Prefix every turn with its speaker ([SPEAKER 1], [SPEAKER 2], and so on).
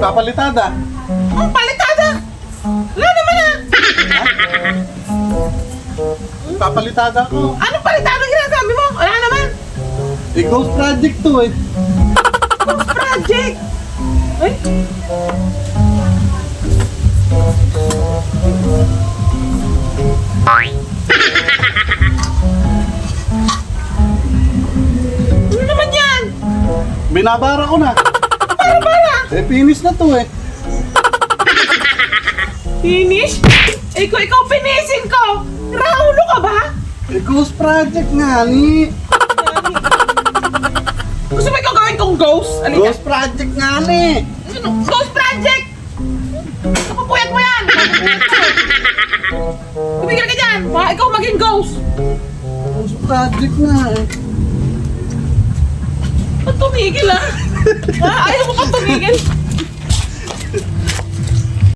[SPEAKER 1] Papalitada.
[SPEAKER 2] Ang palitada! Wala naman ah!
[SPEAKER 1] Papalitada ko.
[SPEAKER 2] Anong palitada ginasabi mo? Wala naman!
[SPEAKER 1] Ghost project to eh.
[SPEAKER 2] Ghost project! Ay! Ano naman yan?
[SPEAKER 1] Binabara ko na.
[SPEAKER 2] Para!
[SPEAKER 1] Finish na to eh.
[SPEAKER 2] Finish? Ikaw finisin ko! Raulo ka ba?
[SPEAKER 1] Ghost project nga ni.
[SPEAKER 2] Gusto mo ikaw gawin kong ghost? Alika.
[SPEAKER 1] Ghost project nga ni.
[SPEAKER 2] Ghost project! Napupuyat mo yan! Tumigil ka dyan! Baka ikaw maging ghost!
[SPEAKER 1] Ghost project nga eh.
[SPEAKER 2] Ba't tumigil ah? Ha?